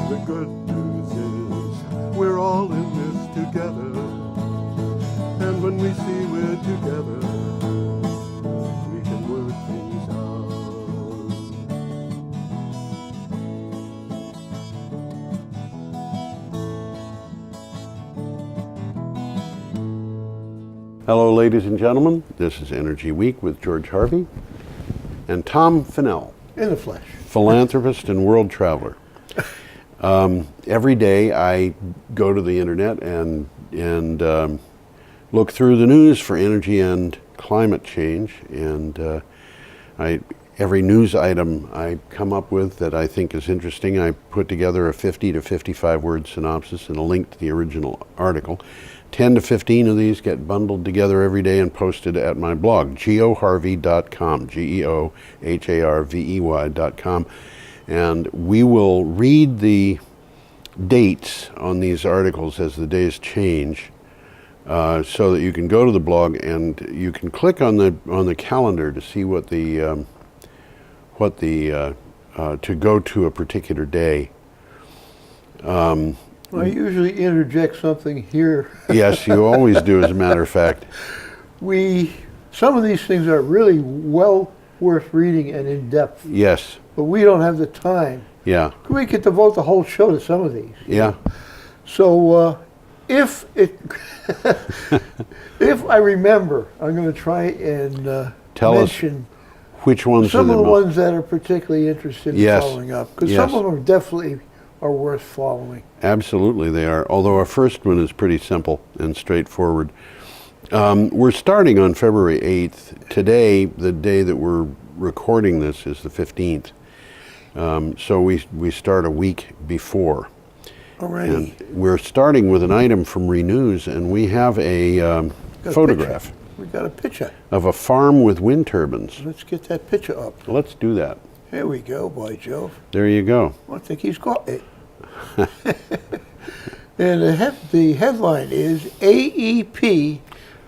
The good news is we're all in this together. And when we see we're together, we can work things out. Hello, ladies and gentlemen. This is Energy Week with George Harvey and Tom Fennell. In the flesh. Philanthropist and world traveler. Every day I go to the internet and look through the news for energy and climate change, and every news item I come up with that I think is interesting, I put together a 50 to 55 word synopsis and a link to the original article. 10 to 15 of these get bundled together every day and posted at my blog, geoharvey.com, geoharvey.com. And we will read the dates on these articles as the days change, so that you can go to the blog and you can click on the calendar to see what the to go to a particular day. I usually interject something here. Yes, you always do, as a matter of fact. Some of these things are really well worth reading and in depth. Yes. But we don't have the time. Yeah. We could devote the whole show to some of these. Yeah. So if I remember, I'm going to try and tell mention us which ones some are of the ones that are particularly interested in Yes. following up, because Yes. some of them definitely are worth following. Absolutely they are, although our first one is pretty simple and straightforward. We're starting on February 8th. Today, the day that we're recording this, is the 15th. So we start a week before. Alrighty. And we're starting with an item from Renews, and we have a photograph We got a picture. of a farm with wind turbines. Let's get that picture up. Let's do that. Here we go, by Jove. There you go. I think he's got it. And the headline is AEP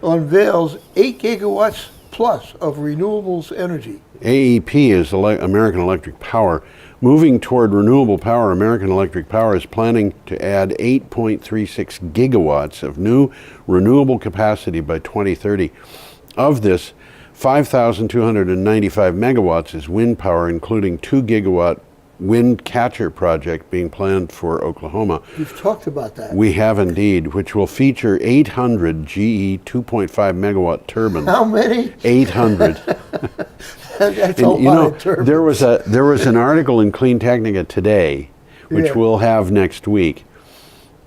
unveils 8 gigawatts plus of renewables energy. AEP is American Electric Power. Moving toward renewable power, American Electric Power is planning to add 8.36 gigawatts of new renewable capacity by 2030. Of this, 5,295 megawatts is wind power, including 2 gigawatt wind catcher project being planned for Oklahoma. You've talked about that. We have indeed, which will feature 800 GE 2.5 megawatt turbines. How many? 800. That's a And, lot of turbines. there was an article in Clean Technica today, which Yeah. we'll have next week,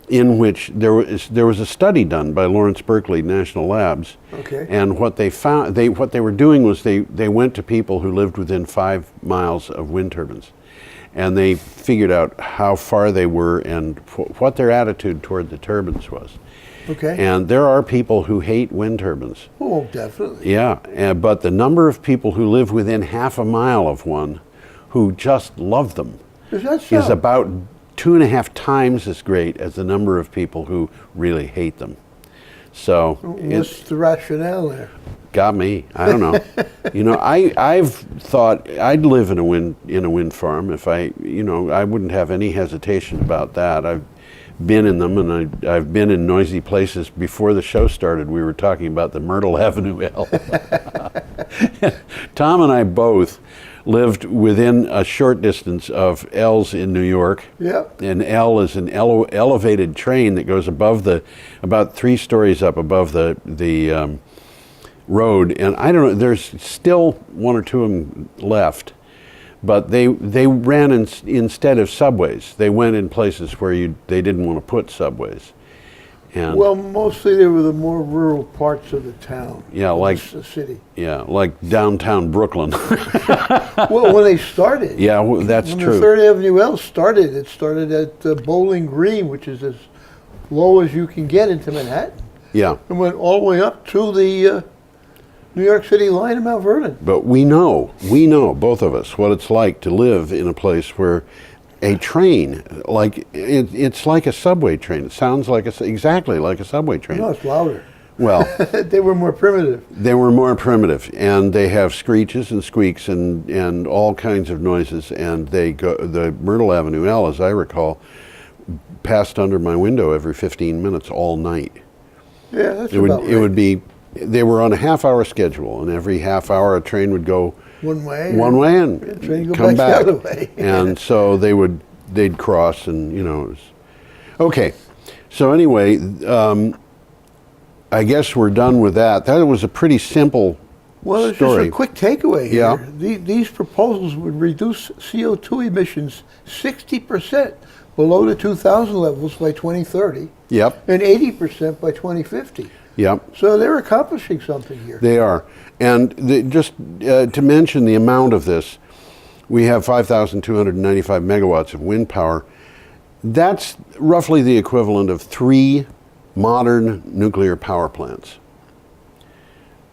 in which there was a study done by Lawrence Berkeley National Labs. Okay. And what they found, what they were doing was they went to people who lived within 5 miles of wind turbines, and they figured out how far they were and what their attitude toward the turbines was. Okay. And there are people who hate wind turbines. Oh, definitely. Yeah, but the number of people who live within half a mile of one who just love them Is that so? is about 2.5 times as great as the number of people who really hate them. So What's the rationale there? got me. I don't know. I've thought I'd live in a wind farm if I wouldn't have any hesitation about that. I've been in them, and I've been in noisy places. Before the show started, we were talking about the Myrtle Avenue L. Tom and I both lived within a short distance of L's in New York. Yep. And L is an elevated train that goes about 3 stories up above the road. And I don't know, there's still 1 or 2 of them left. But they ran instead of subways. They went in places where they didn't want to put subways. And Well, mostly they were the more rural parts of the town. Yeah, of like- the city. yeah, like downtown Brooklyn. Well, when they started. Yeah, that's when true. the 3rd Avenue L started, it started at Bowling Green, which is as low as you can get into Manhattan, Yeah, and went all the way up to the New York City line of Mount Vernon. but we know, both of us, what it's like to live in a place where a train, it's like a subway train. It sounds exactly like a subway train. No, it's louder. Well, They were more primitive. they were more primitive, and they have screeches and squeaks and all kinds of noises. And the Myrtle Avenue L, as I recall, passed under my window every 15 minutes all night. Yeah, that's It would about right. it would be. They were on a half-hour schedule, and every half hour a train would go one way. one way and Train go come back back. the other way. And so they'd cross, and it was okay. So anyway, I guess we're done with that. That was a pretty simple Well, it's story. just a quick takeaway here. Yeah. These proposals would reduce CO2 emissions 60% below the 2000 levels by 2030 Yep, and 80% by 2050. yep. So they're accomplishing something here. They are. And just to mention the amount of this, we have 5,295 megawatts of wind power. That's roughly the equivalent of 3 modern nuclear power plants.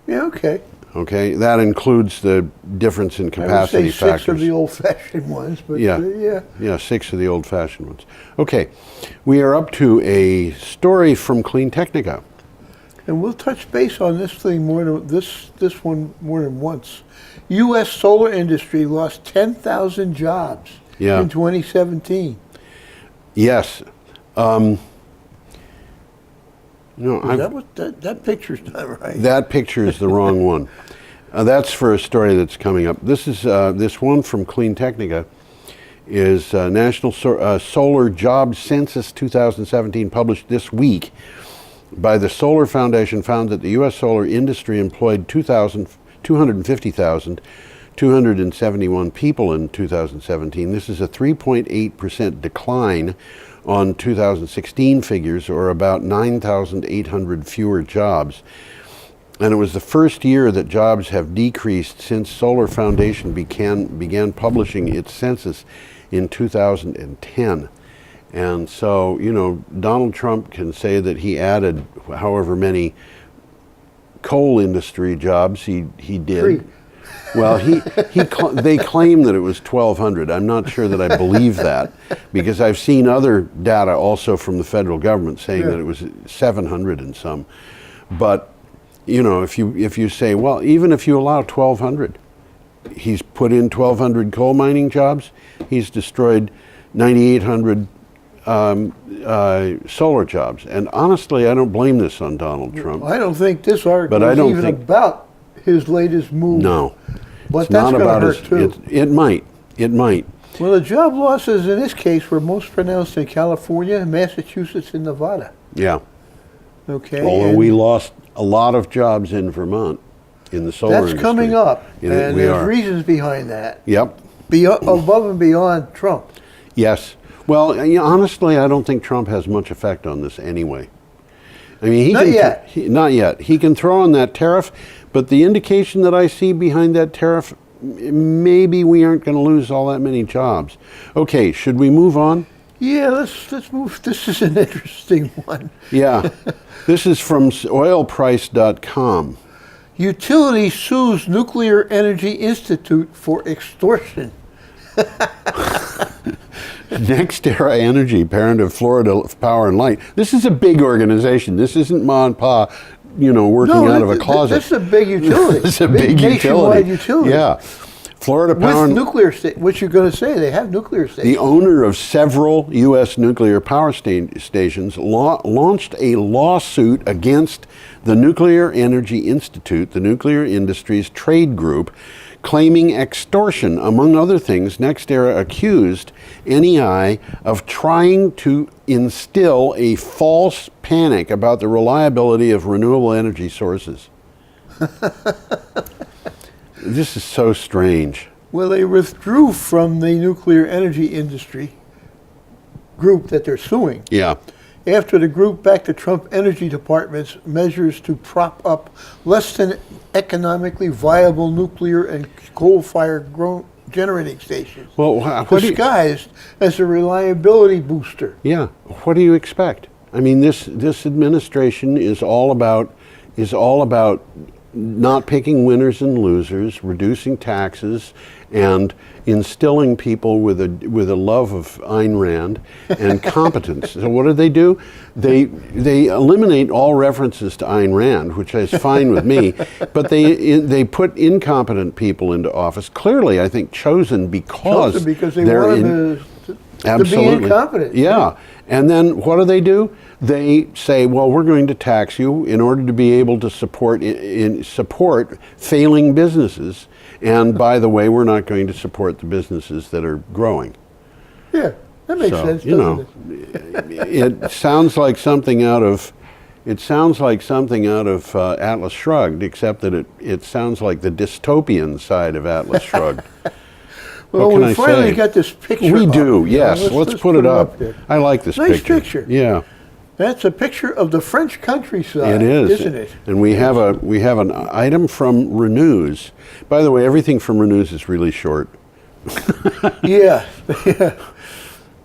Yeah, okay. Okay, that includes the difference in I would capacity say 6 factors. of the old-fashioned ones, but Yeah. yeah. Yeah, 6 of the old-fashioned ones. Okay, we are up to a story from Clean Technica. And we'll touch base on this thing more than this one more than once. U.S. solar industry lost 10,000 jobs Yeah. in 2017. Yes. Is that what that picture's not right? That picture is the wrong one. That's for a story that's coming up. This is this one from Clean Technica is National Solar Job Census 2017, published this week by the Solar Foundation, found that the U.S. solar industry employed 250,271 people in 2017. This is a 3.8% decline on 2016 figures, or about 9,800 fewer jobs. And it was the first year that jobs have decreased since Solar Foundation began publishing its census in 2010. And so, Donald Trump can say that he added however many coal industry jobs he did. 3. Well, they claim that it was 1,200. I'm not sure that I believe that, because I've seen other data also from the federal government saying that it was 700 and some. But if you say, well, even if you allow 1,200, he's put in 1,200 coal mining jobs. He's destroyed 9,800 solar jobs. And honestly, I don't blame this on Donald Trump. I don't think this article But I is don't even think- about his latest move. No, But it's that's not going about to his. hurt too. It might. Well, the job losses in this case were most pronounced in California, Massachusetts, and Nevada. Yeah. Okay. Although and we lost a lot of jobs in Vermont in the solar that's industry. coming up, Yeah, and we there's are. reasons behind that, Yep. above and beyond Trump. Yes. Well, honestly, I don't think Trump has much effect on this anyway. I mean, he Not can yet. Not yet. He can throw on that tariff, but the indication that I see behind that tariff, maybe we aren't going to lose all that many jobs. Okay, should we move on? Yeah, let's move. This is an interesting one. Yeah. This is from oilprice.com. Utility sues Nuclear Energy Institute for extortion. NextEra Energy, parent of Florida Power and Light. This is a big organization. This isn't Ma and Pa, working out of a closet. This is a big utility. This is a big nationwide utility. utility. Yeah. Florida Power With and nuclear what you're going to say? They have nuclear the stations. owner of several U.S. nuclear power stations launched a lawsuit against the Nuclear Energy Institute, the nuclear industry's trade group, claiming extortion. Among other things, NextEra accused NEI of trying to instill a false panic about the reliability of renewable energy sources. This is so strange. Well, they withdrew from the nuclear energy industry group that they're suing Yeah. after the group backed the Trump Energy Department's measures to prop up less than economically viable nuclear and coal-fired generating stations, Well, what do you, disguised as a reliability booster. yeah. What do you expect? I mean, this administration is all about not picking winners and losers, reducing taxes, and instilling people with a love of Ayn Rand and competence. So what do? They eliminate all references to Ayn Rand, which is fine with me, but they put incompetent people into office. Clearly, I think chosen because they they're want them to absolutely be incompetent. Yeah. And then what do? They say, well, we're going to tax you in order to be able to support failing businesses. And by the way, we're not going to support the businesses that are growing. Yeah, that makes sense, doesn't it? It sounds like something out of Atlas Shrugged, except that it sounds like the dystopian side of Atlas Shrugged. Well, we finally got this picture. We do, yes. Let's put it up. I like this nice picture. Nice picture. Yeah. That's a picture of the French countryside. It is, isn't it? And we have an item from Renews. By the way, everything from Renews is really short. Yeah.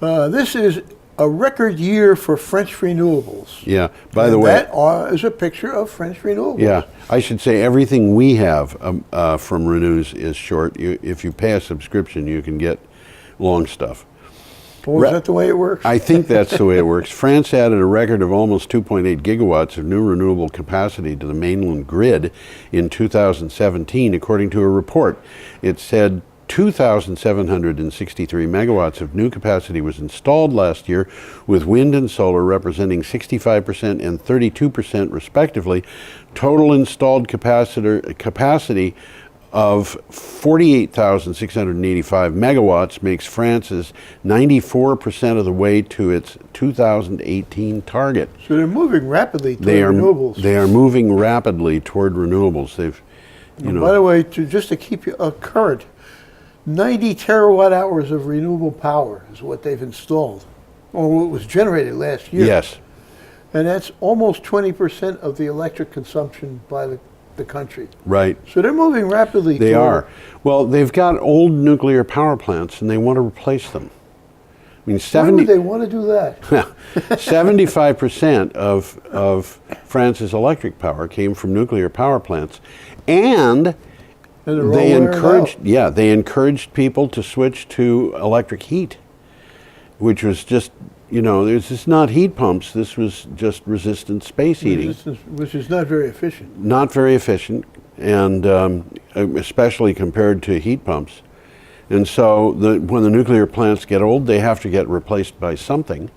This is a record year for French renewables. Yeah. By the way, that is a picture of French renewables. Yeah. I should say everything we have from Renews is short. If you pay a subscription, you can get long stuff. Well, is that the way it works? I think that's the way it works. France added a record of almost 2.8 gigawatts of new renewable capacity to the mainland grid in 2017, according to a report. It said 2,763 megawatts of new capacity was installed last year, with wind and solar representing 65% and 32% respectively. Total installed capacity of 48,685 megawatts makes France's 94% of the way to its 2018 target. So they're moving rapidly toward renewables. They are moving rapidly toward renewables. By the way, just to keep you current, 90 terawatt hours of renewable power is what they've installed, or what was generated last year. Yes. And that's almost 20% of the electric consumption by the country. Right. So they're moving rapidly. They are. Well, they've got old nuclear power plants and they want to replace them. I mean, Why would they want to do that? 75% of France's electric power came from nuclear power plants, and they encouraged people to switch to electric heat, which was just, this is not heat pumps. This was just resistant space heating, which is not very efficient. Not very efficient, and especially compared to heat pumps. And so when the nuclear plants get old, they have to get replaced by something.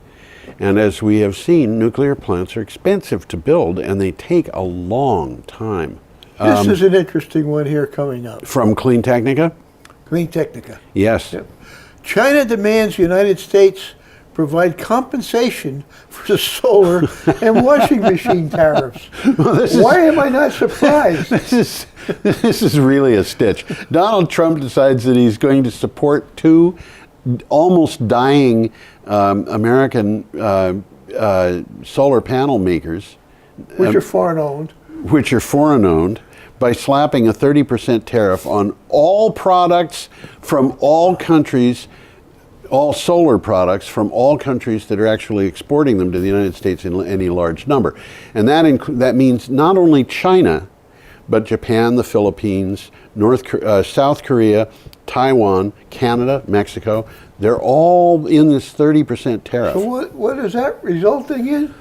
And as we have seen, nuclear plants are expensive to build, and they take a long time. This is an interesting one here coming up. From Clean Technica? Clean Technica. Yes. Yep. China demands the United States provide compensation for the solar and washing machine tariffs. Why am I not surprised? This is really a stitch. Donald Trump decides that he's going to support two almost dying American solar panel makers. Which are foreign-owned. Which are foreign-owned, by slapping a 30% tariff on all products from all countries, all solar products from all countries that are actually exporting them to the United States in any large number. And that means not only China, but Japan, the Philippines, South Korea, Taiwan, Canada, Mexico. They're all in this 30% tariff. So what is that resulting in?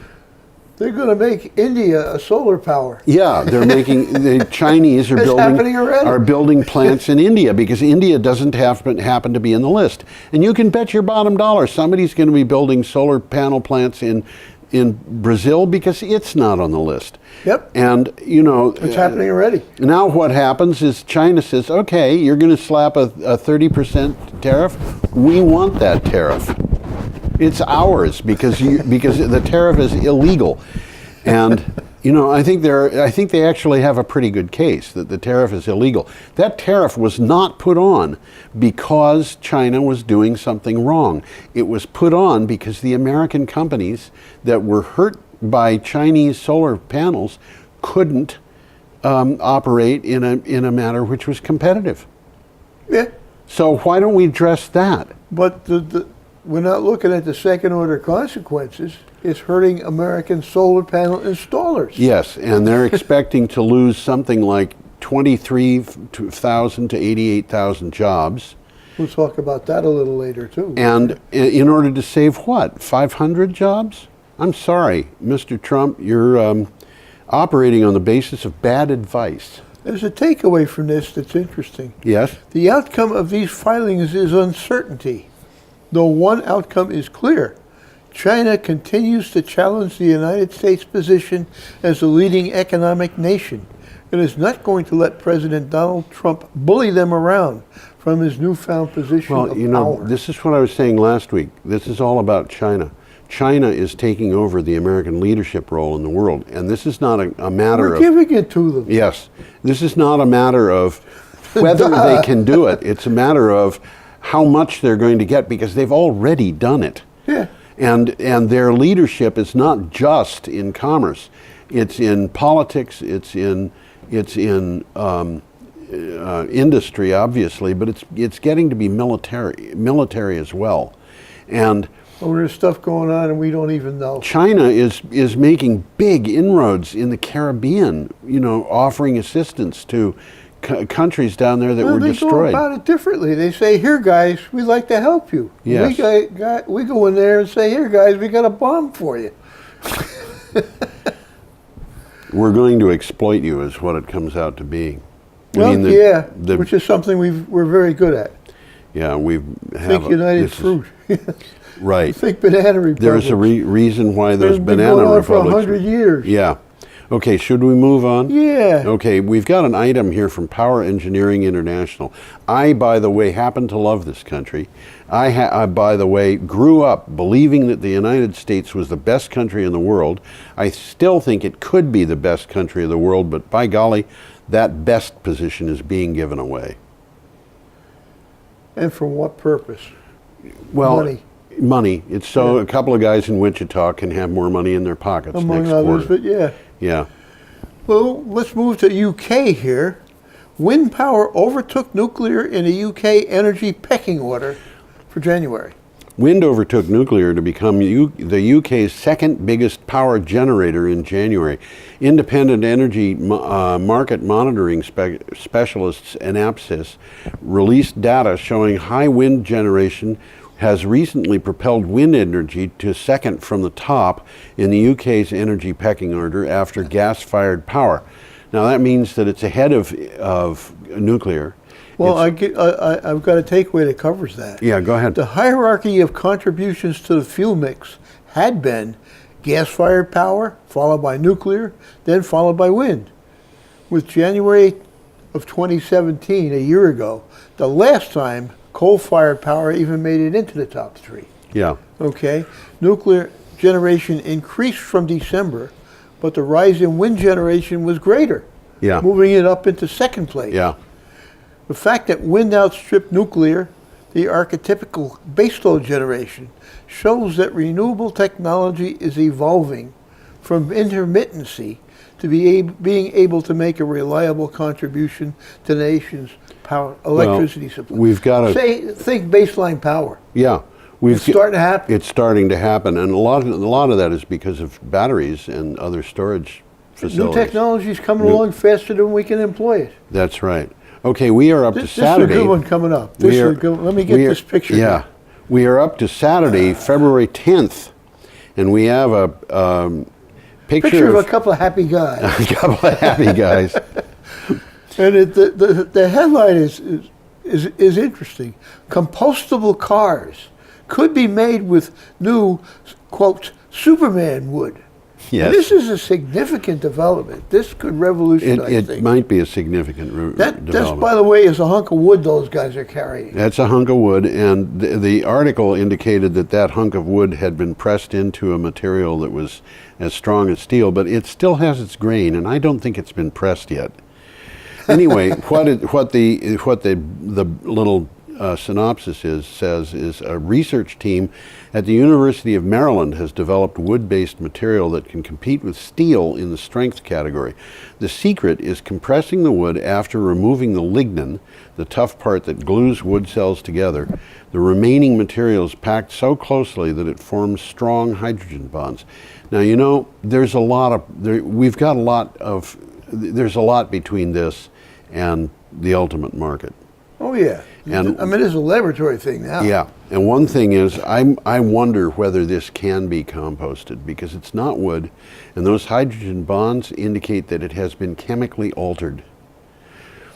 They're going to make India a solar power. Yeah, they're making, the Chinese are building plants in India, because India doesn't happen to be in the list. And you can bet your bottom dollar somebody's going to be building solar panel plants in Brazil, because it's not on the list. Yep. And, it's happening already. Now what happens is China says, okay, you're going to slap a 30% tariff. We want that tariff. It's ours because the tariff is illegal. And I think they actually have a pretty good case that the tariff is illegal. That tariff was not put on because China was doing something wrong. It was put on because the American companies that were hurt by Chinese solar panels couldn't operate in a manner which was competitive. Yeah. So why don't we address that? But we're not looking at the second order consequences. It's hurting American solar panel installers. Yes, and they're expecting to lose something like 23,000 to 88,000 jobs. We'll talk about that a little later too. And in order to save what, 500 jobs? I'm sorry, Mr. Trump, you're operating on the basis of bad advice. There's a takeaway from this that's interesting. Yes? The outcome of these filings is uncertainty, though one outcome is clear. China continues to challenge the United States' position as the leading economic nation. It is not going to let President Donald Trump bully them around from his newfound position of Well, you know, power. this is what I was saying last week. This is all about China. China is taking over the American leadership role in the world, and this is not a matter We're of... giving it to them. Yes. This is not a matter of whether they can do it. It's a matter of how much they're going to get, because they've already done it. Yeah. And their leadership is not just in commerce. It's in politics, it's in industry, obviously, but it's getting to be military as well. And Oh, there's stuff going on and we don't even know. China is making big inroads in the Caribbean, you know, offering assistance to countries down there that were They destroyed. go about it differently. They say, "Here, guys, we'd like to help you." Yes. We go in there and say, "Here, guys, we got a bomb for you." We're going to exploit you, is what it comes out to be. Well, which is something we're very good at. Yeah, we have. Think United Fruit. Right. Think banana republics. There's a reason why there's They've been banana going on republics. for 100 years. Yeah. Okay, should we move on? Yeah. Okay, we've got an item here from Power Engineering International. I, by the way, happen to love this country. I, by the way, grew up believing that the United States was the best country in the world. I still think it could be the best country in the world, but by golly, that best position is being given away. And for what purpose? Well, money. It's so a couple of guys in Wichita can have more money in their pockets Among next others, quarter. but yeah. Yeah. Well, let's move to UK here. Windpower overtook nuclear in a UK energy pecking order for January. Wind overtook nuclear to become the UK's second biggest power generator in January. Independent energy market monitoring specialists Enapsys released data showing high wind generation has recently propelled wind energy to second from the top in the UK's energy pecking order after gas-fired power. Now that means that it's ahead of nuclear. Well, I've got a takeaway that covers that. Yeah, go ahead. The hierarchy of contributions to the fuel mix had been gas-fired power, followed by nuclear, then followed by wind. With January of 2017, a year ago, the last time coal-fired power even made it into the top three. Yeah. Okay. Nuclear generation increased from December, but the rise in wind generation was greater. Yeah. Moving it up into second place. Yeah. The fact that wind outstripped nuclear, the archetypical baseload generation, shows that renewable technology is evolving from intermittency to being able to make a reliable contribution to the nation's power, electricity supply. We've got to think baseline power. Yeah, It's starting to happen. It's starting to happen, and a lot of that is because of batteries and other storage facilities. New technology is coming along faster than we can employ it. That's right. Okay, we are up to Saturday. This is a good one coming up. Let me get this picture. Yeah, we are up to Saturday, February 10th, and we have a picture of a couple of happy guys. A couple of happy guys. And the headline is interesting. Compostable cars could be made with new, quote, Superman wood. Yes. And this is a significant development. This could revolutionize It might be a significant development. That, by the way, is a hunk of wood those guys are carrying. That's a hunk of wood, and the article indicated that hunk of wood had been pressed into a material that was as strong as steel, but it still has its grain, and I don't think it's been pressed yet. Anyway, what the little synopsis says a research team at the University of Maryland has developed wood-based material that can compete with steel in the strength category. The secret is compressing the wood after removing the lignin, the tough part that glues wood cells together. The remaining material is packed so closely that it forms strong hydrogen bonds. Now, you know, there's a lot between this and the ultimate market. Oh yeah, And I mean, it's a laboratory thing now. yeah, and one thing is, I wonder whether this can be composted, because it's not wood, and those hydrogen bonds indicate that it has been chemically altered.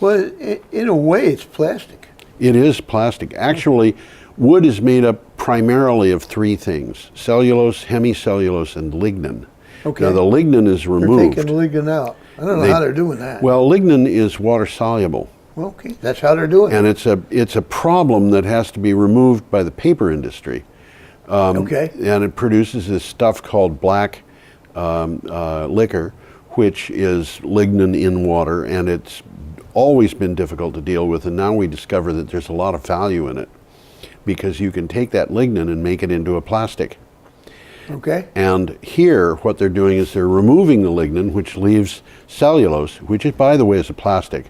Well, in a way, it's plastic. It is plastic. Actually, wood is made up primarily of three things: cellulose, hemicellulose, and lignin. Okay. Now, the lignin is They're removed. taking lignin out. I don't know how they're doing that. Well, lignin is water soluble. Okay, that's how they're doing And it. it's a problem that has to be removed by the paper industry. Okay. And it produces this stuff called black liquor, which is lignin in water, and it's always been difficult to deal with, and now we discover that there's a lot of value in it, because you can take that lignin and make it into a plastic. Okay. And here, what they're doing is they're removing the lignin, which leaves cellulose, which is, by the way, is a plastic,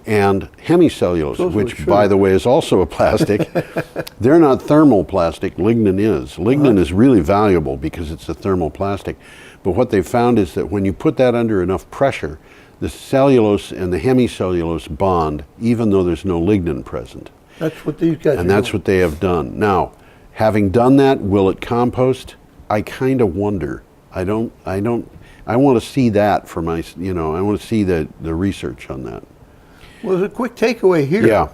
and hemicellulose, Those which, were by true. the way, is also a plastic. They're not thermal plastic. Lignin is. Lignin is really valuable because it's a thermal plastic. But what they found is that when you put that under enough pressure, the cellulose and the hemicellulose bond, even though there's no lignin present. That's what these guys And are that's doing. what they have done. Now, having done that, will it compost? I kind of wonder. I want to see that for my, I want to see the research on that. Well, there's a quick takeaway here. Yeah.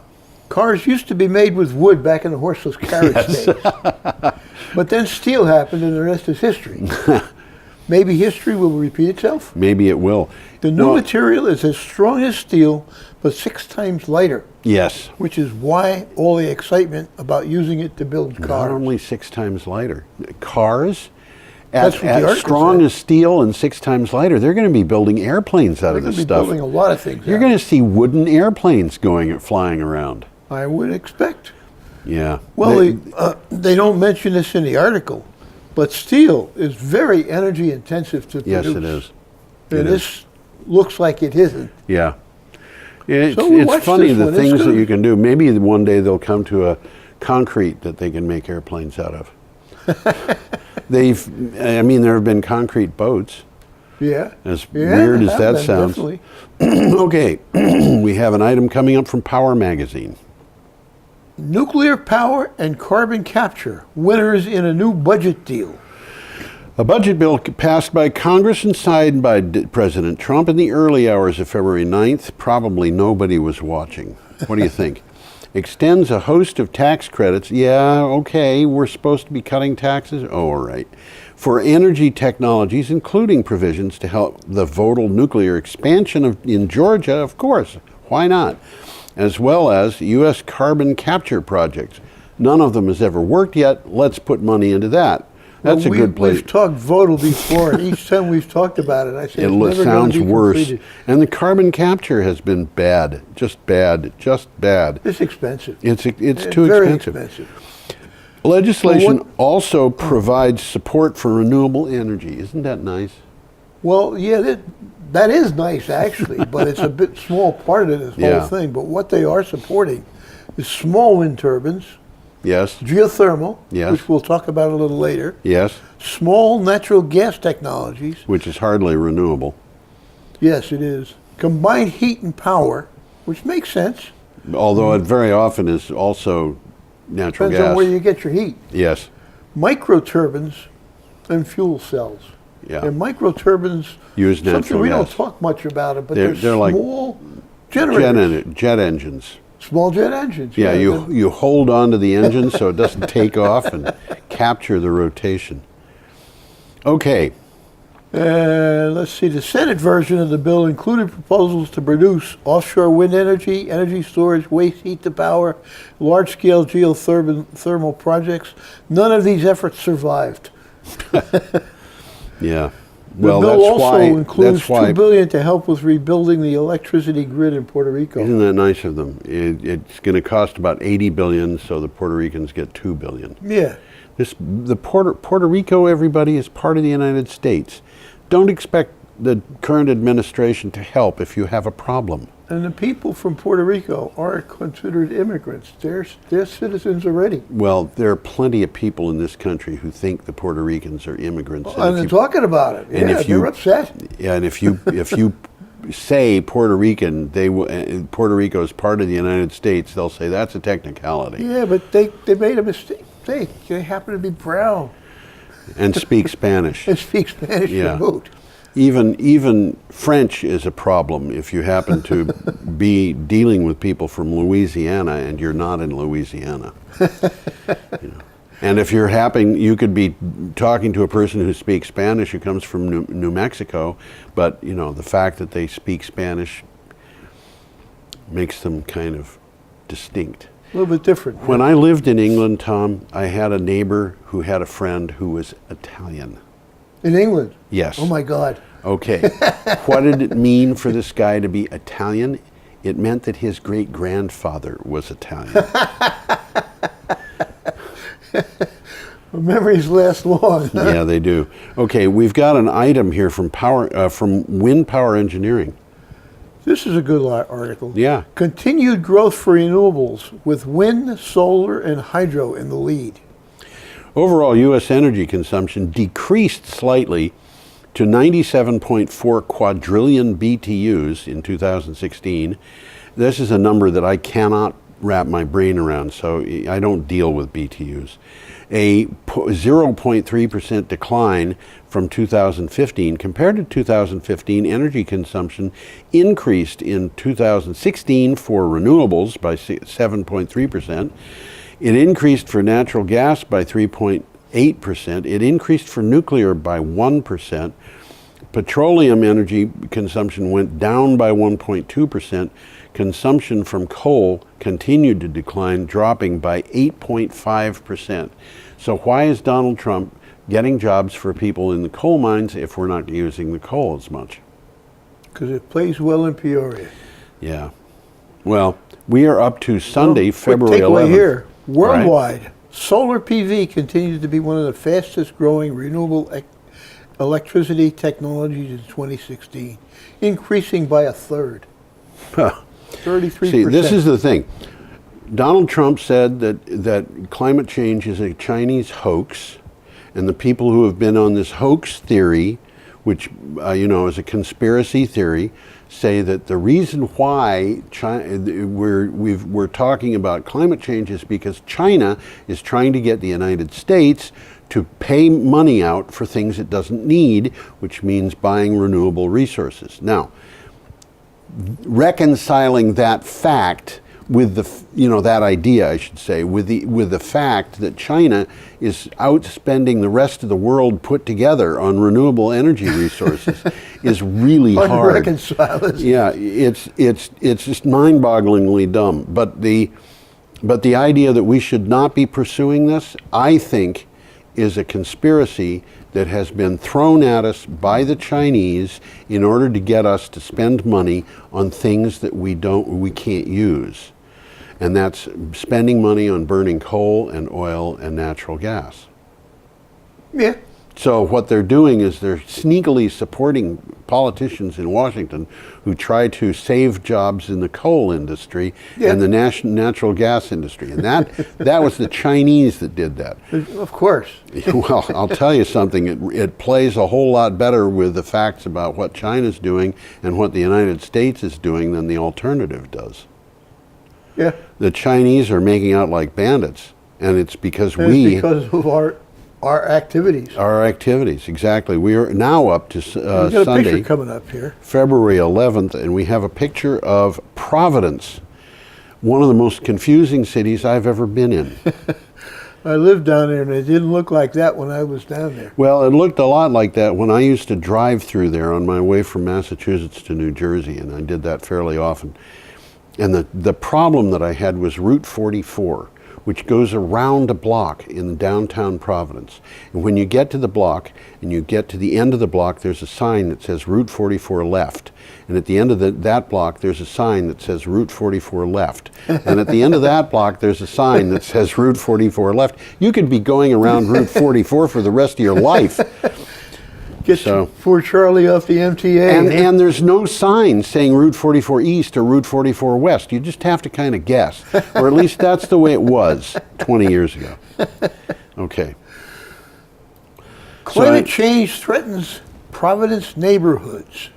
Cars used to be made with wood back in the horseless carriage days. But then steel happened and the rest is history. Maybe history will repeat itself. Maybe it will. The new Well, material is as strong as steel, but 6 times lighter, yes. which is why all the excitement about using it to build Not cars. only 6 times lighter. Cars, That's what the as article strong said. as steel and 6 times lighter, they're going to be building airplanes out They're of going this to be stuff. building a lot of things. You're out. going to see wooden airplanes flying around. I would expect. Yeah. Well, they don't mention this in the article, but steel is very energy intensive to yes, produce. it is. And It this looks like it isn't. Yeah. It's, So we'll it's watch funny this the one. It's things that good. you can do. Maybe one day they'll come to a concrete that they can make airplanes out of. There have been concrete boats, Yeah. as Yeah, weird as have that been, sounds. definitely. Okay, we have an item coming up from Power Magazine. Nuclear power and carbon capture, winners in a new budget deal. A budget bill passed by Congress and signed by President Trump in the early hours of February 9th. Probably nobody was watching. What do you think? Extends a host of tax credits. Yeah, okay, we're supposed to be cutting taxes. Oh, all right. For energy technologies, including provisions to help the Vogtle nuclear expansion in Georgia, of course. Why not? As well as U.S. carbon capture projects. None of them has ever worked yet. Let's put money into that. That's Well, a good place. We've talked Vogtle before, and each time we've talked about it, I say it's never Sounds going to be worse. completed. And the carbon capture has been bad, just bad, just bad. It's expensive. It's too very expensive. Legislation also provides support for renewable energy. Isn't that nice? Well, yeah, that is nice actually, but it's a bit small part of this Yeah. whole thing. But what they are supporting is small wind turbines, Yes, geothermal, Yes. which we'll talk about a little later, yes, small natural gas technologies. which is hardly renewable. Yes, it is. Combined heat and power, which makes sense. Although it very often is also natural Depends on gas. where you get your heat. Yes, Microturbines and fuel cells. yeah. And microturbines, Use something natural we gas. don't talk much about it, but They're they're like small generators. Jet engines. Small jet engines. Yeah, they're- you hold on to the engine so it doesn't take off and capture the rotation. Okay, Let's see, the Senate version of the bill included proposals to produce offshore wind energy, energy storage, waste heat to power, large-scale geothermal projects. None of these efforts survived. yeah. Well, the bill that's also why. includes That's why. $2 billion to help with rebuilding the electricity grid in Puerto Rico. Isn't that nice of them? It's going to cost about $80 billion, so the Puerto Ricans get $2 billion. Yeah. The Puerto Rico, everybody, is part of the United States. Don't expect the current administration to help if you have a problem. And the people from Puerto Rico are considered immigrants. They're citizens already. Well, there are plenty of people in this country who think the Puerto Ricans are immigrants. And they're talking about it. and Yeah, if you- they're upset. Yeah, and if you say Puerto Rican, Puerto Rico is part of the United States, they'll say that's a technicality. Yeah, but they made a mistake. They happen to be brown And speak Spanish. and speak Spanish Yeah. to boot. Even French is a problem if you happen to be dealing with people from Louisiana and you're not in Louisiana. You know. And if you could be talking to a person who speaks Spanish who comes from New Mexico, but the fact that they speak Spanish makes them kind of distinct. A little bit different. When I lived in England, Tom, I had a neighbor who had a friend who was Italian. In England? Yes. Oh my God. Okay. What did it mean for this guy to be Italian? It meant that his great-grandfather was Italian. Memories last long. Huh? Yeah, they do. Okay, we've got an item here from Windpower Engineering. This is a good article. Yeah. Continued growth for renewables with wind, solar, and hydro in the lead. Overall, U.S. energy consumption decreased slightly to 97.4 quadrillion BTUs in 2016. This is a number that I cannot wrap my brain around, so I don't deal with BTUs. A 0.3% decline from 2015. Compared to 2015, energy consumption increased in 2016 for renewables by 7.3%. It increased for natural gas by 3.8%. It increased for nuclear by 1%. Petroleum energy consumption went down by 1.2%. Consumption from coal continued to decline, dropping by 8.5%. So why is Donald Trump getting jobs for people in the coal mines if we're not using the coal as much? Because it plays well in Peoria. Yeah. Well, we are up to Sunday, February quick 11th. takeaway here. Worldwide, Right. solar PV continues to be one of the fastest growing renewable electricity technologies in 2016, increasing by a third. 33%. See, this is the thing. Donald Trump said that climate change is a Chinese hoax, and the people who have been on this hoax theory, which is a conspiracy theory, say that the reason why we're talking about climate change is because China is trying to get the United States to pay money out for things it doesn't need, which means buying renewable resources. Now, reconciling that fact with that idea, I should say, with the fact that China is outspending the rest of the world put together on renewable energy resources is really hard. Hard to reconcile, isn't it? Yeah, it's just mind-bogglingly dumb. But the idea that we should not be pursuing this, I think, is a conspiracy that has been thrown at us by the Chinese in order to get us to spend money on things that we can't use. And that's spending money on burning coal and oil and natural gas. Yeah. So what they're doing is they're sneakily supporting politicians in Washington who try to save jobs in the coal industry and the natural gas industry. And that was the Chinese that did that. Of course. Well, I'll tell you something. It plays a whole lot better with the facts about what China's doing and what the United States is doing than the alternative does. Yeah. The Chinese are making out like bandits, and it's because And it's because of our activities. Our activities, exactly. We are now up to We've got a Sunday, picture coming up here. February 11th, and we have a picture of Providence, one of the most confusing cities I've ever been in. I lived down there, and it didn't look like that when I was down there. Well, it looked a lot like that when I used to drive through there on my way from Massachusetts to New Jersey, and I did that fairly often. And the problem that I had was Route 44, which goes around a block in downtown Providence. And when you get to the block and you get to the end of the block, there's a sign that says Route 44 left. And at the end of that block, there's a sign that says Route 44 left. And at the end of that block, there's a sign that says Route 44 left. You could be going around Route 44 for the rest of your life. Get for Charlie off the MTA. And there's no sign saying Route 44 East or Route 44 West. You just have to kind of guess. Or at least that's the way it was 20 years ago. Okay. Climate change threatens Providence neighborhoods.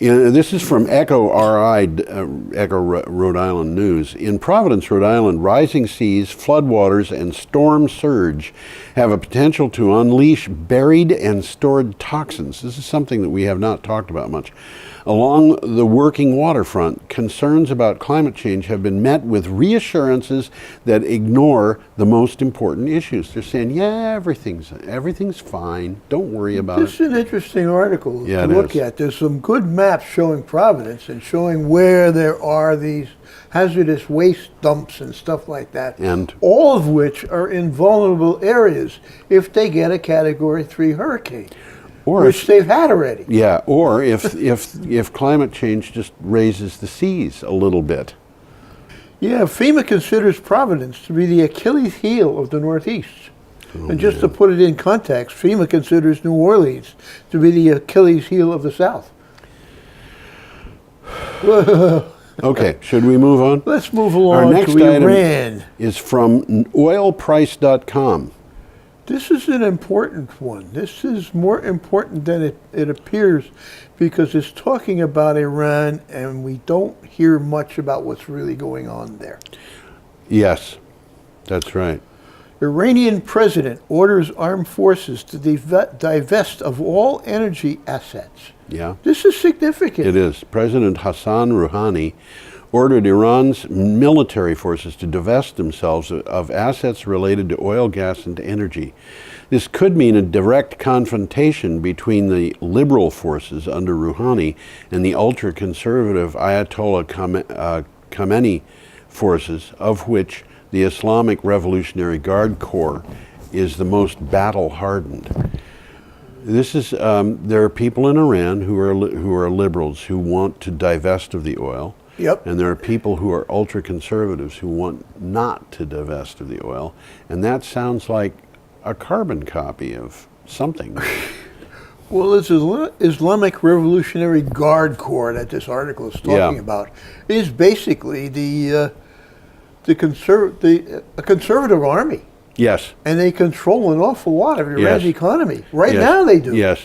This is from Echo Rhode Island News. In Providence, Rhode Island, rising seas, floodwaters, and storm surge have a potential to unleash buried and stored toxins. This is something that we have not talked about much. Along the working waterfront, concerns about climate change have been met with reassurances that ignore the most important issues. They're saying, yeah, everything's fine. Don't worry about it. This is an interesting article to look at. There's some good maps showing Providence and showing where there are these hazardous waste dumps and stuff like that, and all of which are in vulnerable areas if they get a Category 3 hurricane. Which they've had already. Yeah, or if climate change just raises the seas a little bit. Yeah, FEMA considers Providence to be the Achilles heel of the Northeast. And just to put it in context, FEMA considers New Orleans to be the Achilles heel of the South. Okay, should we move on? Let's move along. Our next to item Iran. is from oilprice.com. This is an important one. This is more important than it appears because it's talking about Iran and we don't hear much about what's really going on there. Yes, that's right. Iranian president orders armed forces to divest of all energy assets. Yeah. This is significant. It is. President Hassan Rouhani ordered Iran's military forces to divest themselves of assets related to oil, gas, and energy. This could mean a direct confrontation between the liberal forces under Rouhani and the ultra-conservative Ayatollah Khamenei forces, of which the Islamic Revolutionary Guard Corps is the most battle-hardened. This is there are people in Iran who are liberals who want to divest of the oil. Yep. And there are people who are ultra-conservatives who want not to divest of the oil. And that sounds like a carbon copy of something. Well, this Islamic Revolutionary Guard Corps that this article is talking about is basically a conservative army. Yes. And they control an awful lot of Iran's economy. Right now they do. Yes.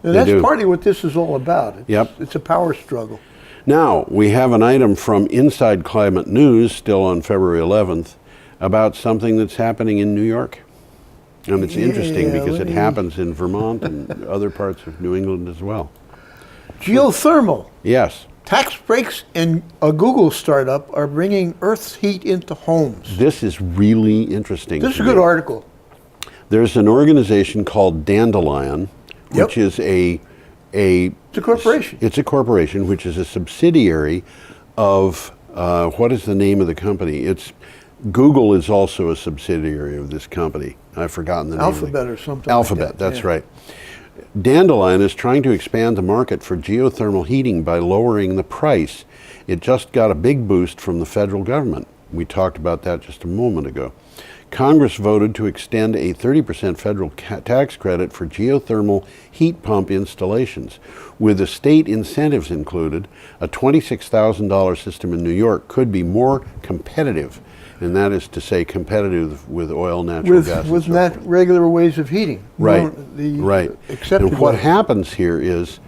And that's partly what this is all about. It's a power struggle. Now, we have an item from Inside Climate News, still on February 11th, about something that's happening in New York. And it's interesting because it happens in Vermont and other parts of New England as well. Geothermal. Yes. Tax breaks and a Google startup are bringing Earth's heat into homes. This is really interesting. This is a good article. There's an organization called Dandelion, which is it's a corporation. It's a corporation which is a subsidiary of, what is the name of the company? Google is also a subsidiary of this company. I've forgotten the name. Alphabet or something. Alphabet, like that. That's right. Dandelion is trying to expand the market for geothermal heating by lowering the price. It just got a big boost from the federal government. We talked about that just a moment ago. Congress voted to extend a 30% federal tax credit for geothermal heat pump installations. With the state incentives included, a $26,000 system in New York could be more competitive, and that is to say competitive with oil, natural gas. With regular ways of heating. Right, right. And what happens here is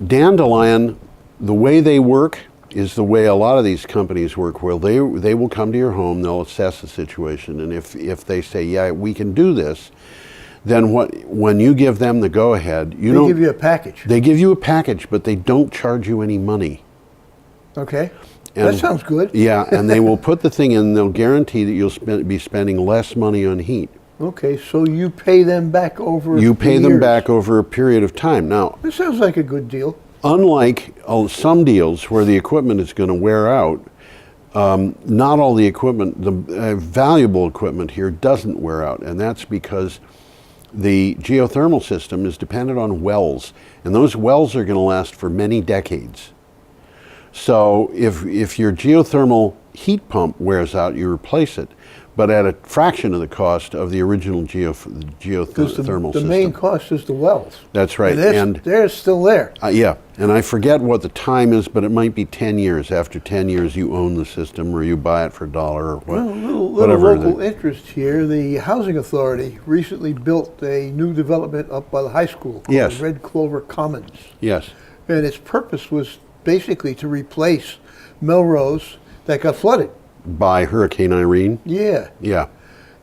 Dandelion, the way they work is the way a lot of these companies work, where they will come to your home, they'll assess the situation, and if they say, yeah, we can do this, then when you give them the go-ahead, they give you a package. They give you a package, but they don't charge you any money. Okay. That sounds good. Yeah, and they will put the thing in, they'll guarantee that you'll be spending less money on heat. Okay, so you pay them back over You pay them back over a period of time. Now, this sounds like a good deal. Unlike some deals where the equipment is going to wear out, not all the equipment, the valuable equipment here doesn't wear out, and that's because the geothermal system is dependent on wells, and those wells are going to last for many decades. So if your geothermal heat pump wears out, you replace it, but at a fraction of the cost of the original geothermal system. The main cost is the wells. That's right. And they're still there. Yeah, and I forget what the time is, but it might be 10 years. After 10 years, you own the system, or you buy it for $1 or what, Well, little whatever. local interest here. The Housing Authority recently built a new development up by the high school called Yes. Red Clover Commons. Yes, And its purpose was basically to replace Melrose that got flooded. by Hurricane Irene. Yeah. Yeah,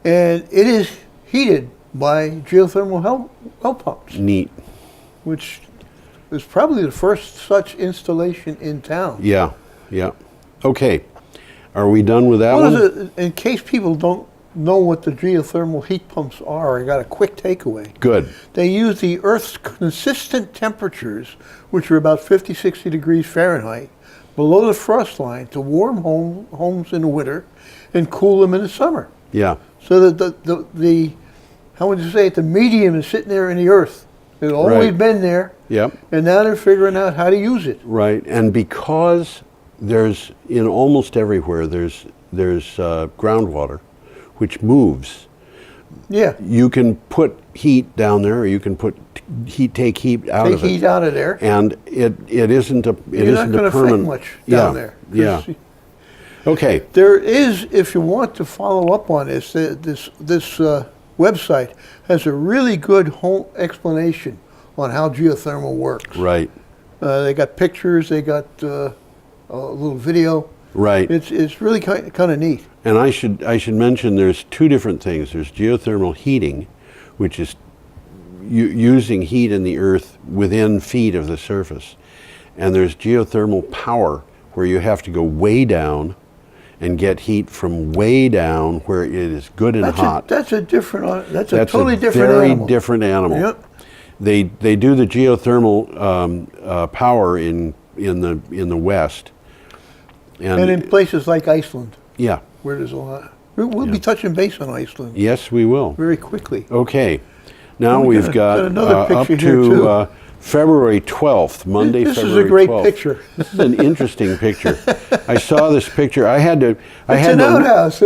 And it is heated by geothermal well pumps, neat. which is probably the first such installation in town. Yeah, yeah. Okay, are we done with that Well, one? in case people don't know what the geothermal heat pumps are, I got a quick takeaway. Good. They use the Earth's consistent temperatures, which are about 50, 60 degrees Fahrenheit, below the frost line to warm homes in the winter and cool them in the summer. Yeah, So that the how would you say it, the medium is sitting there in the earth. It's always Right. been there, yep, and now they're figuring out how to use it. right. And because there's, in almost everywhere, there's groundwater, which moves. Yeah, You can put heat down there, or you can take heat out take of it. heat out of there. And it isn't a You're not going to permanent. affect much down there. Yeah. Okay. There is, if you want to follow up on this, this website has a really good whole explanation on how geothermal works. Right. They got pictures, they got a little video. Right. It's really kind of neat. And I should mention there's two different things. There's geothermal heating, which is using heat in the earth within feet of the surface, and there's geothermal power, where you have to go way down and get heat from way down where it is good and hot. That's a different. That's a That's totally a different very animal. different animal. Yep. They do the geothermal power in the west, And in places like Iceland, yeah, where there's a lot. We'll be touching base on Iceland yes, we will. very quickly. Okay, now Oh, we we've got got another up picture here, too. to February 12th, Monday, This is February a great 12th. picture. This is an interesting picture. I saw this picture. I had It's an to outhouse,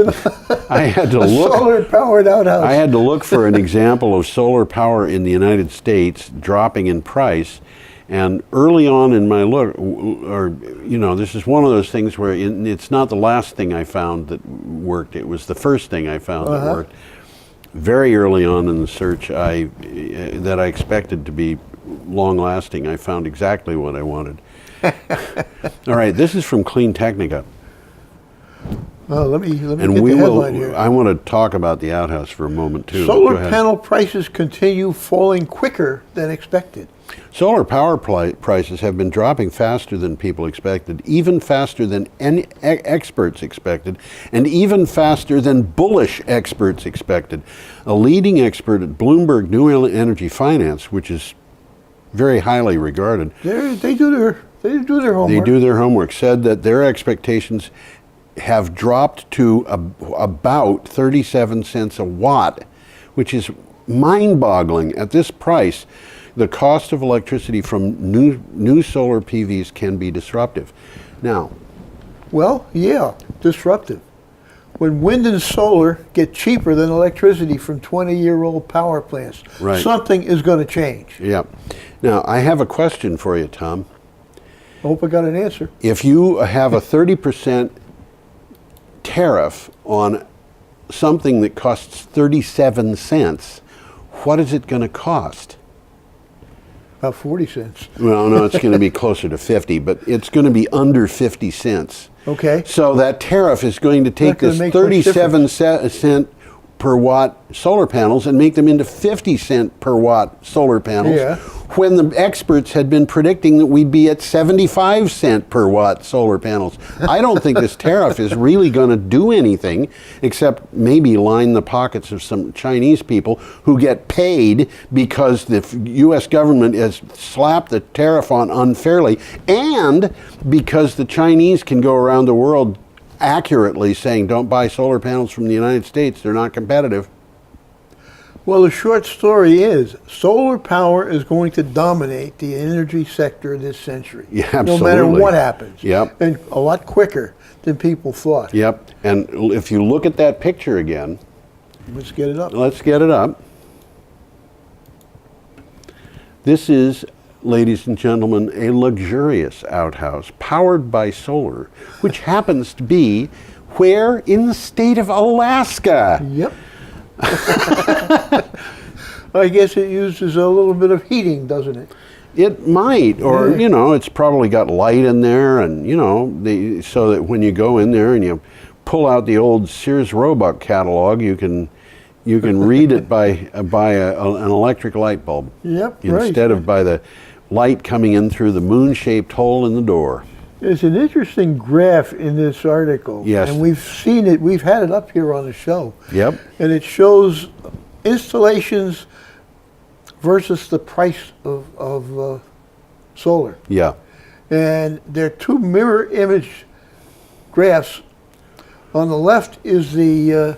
I had to a look. solar-powered outhouse. I had to look for an example of solar power in the United States dropping in price. And early on in my look, this is one of those things where it's not the last thing I found that worked. It was the first thing I found that worked. Very early on in the search, that I expected to be long-lasting, I found exactly what I wanted. All right, this is from Clean Technica. Let me And get we the will. headline here. I want to talk about the outhouse for a moment too. Go Solar ahead. panel prices continue falling quicker than expected. Solar power prices have been dropping faster than people expected, even faster than any experts expected, and even faster than bullish experts expected. A leading expert at Bloomberg New Energy Finance, which is very highly regarded, They do their homework. they do their homework, said that their expectations have dropped to about 37 cents a watt, which is mind-boggling. At this price, the cost of electricity from new solar PVs can be disruptive. Now, Well, yeah, disruptive. When wind and solar get cheaper than electricity from 20-year-old power plants, Right. something is going to change. yeah. Now, I have a question for you, Tom. I hope I got an answer. If you have a 30% tariff on something that costs 37 cents, what is it going to cost? About 40 cents. Well, no, it's going to be closer to 50, but it's going to be under 50 cents. Okay. So that tariff is going to take Not gonna this make much 37 cent per watt solar panels and make them into 50 cent per watt solar panels, Yeah. when the experts had been predicting that we'd be at 75 cent per watt solar panels. I don't think this tariff is really going to do anything except maybe line the pockets of some Chinese people who get paid because the U.S. government has slapped the tariff on unfairly, and because the Chinese can go around the world accurately saying, don't buy solar panels from the United States, they're not competitive. Well, the short story is solar power is going to dominate the energy sector this century. Yeah, absolutely. No matter what happens. Yep. And a lot quicker than people thought. Yep. And if you look at that picture again. Let's get it up. Let's get it up. This is, ladies and gentlemen, a luxurious outhouse powered by solar, which happens to be where? In the state of Alaska. Yep. I guess it uses a little bit of heating, doesn't it? It might, or it's probably got light in there, and so that when you go in there and you pull out the old Sears Roebuck catalog, you can read it by an electric light bulb. Yep, instead of by the light coming in through the moon-shaped hole in the door. There's an interesting graph in this article. Yes. And we've seen it, we've had it up here on the show. Yep. And it shows installations versus the price of solar. Yeah. And they're two mirror image graphs. On the left is the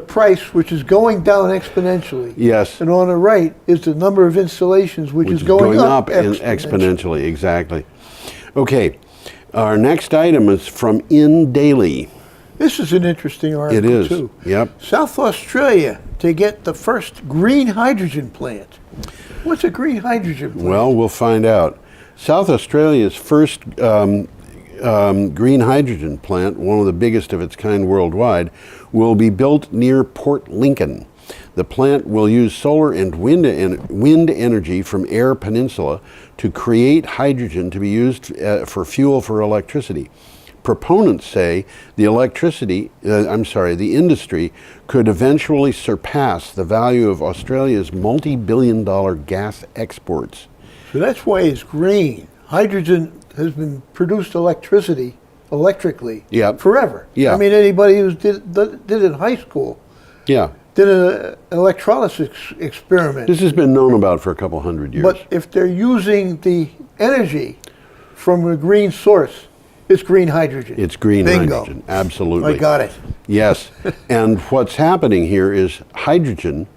price, which is going down exponentially. Yes. And on the right is the number of installations, which is going up exponentially. Exactly. Okay. Our next item is from In Daily. This is an interesting article, It is. too. Yep. South Australia to get the first green hydrogen plant. What's a green hydrogen plant? Well, we'll find out. South Australia's first green hydrogen plant, one of the biggest of its kind worldwide, will be built near Port Lincoln. The plant will use solar and wind energy from Eyre Peninsula to create hydrogen to be used for fuel for electricity. Proponents say the industry could eventually surpass the value of Australia's multi-billion-dollar gas exports. So that's why it's green. Hydrogen has been produced electrically Yep. forever. Yeah. I mean, anybody who did it in high school Yeah. did an electrolysis experiment. This has been known about for a couple hundred years. But if they're using the energy from a green source, it's green hydrogen. It's green Bingo. hydrogen, absolutely. I got it. Yes, and what's happening here is hydrogen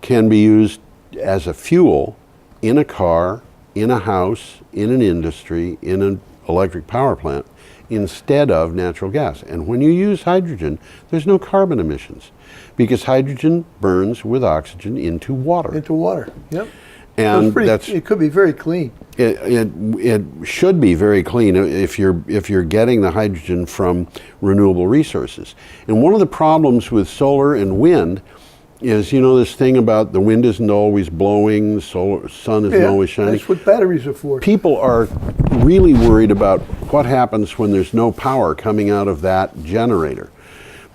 can be used as a fuel in a car, in a house, in an industry, in an electric power plant, instead of natural gas. And when you use hydrogen, there's no carbon emissions because hydrogen burns with oxygen into water. Into water, yep. And it could be very clean. It should be very clean if you're getting the hydrogen from renewable resources. And one of the problems with solar and wind is, this thing about the wind isn't always blowing, the sun isn't always shining. That's what batteries are for. People are really worried about what happens when there's no power coming out of that generator.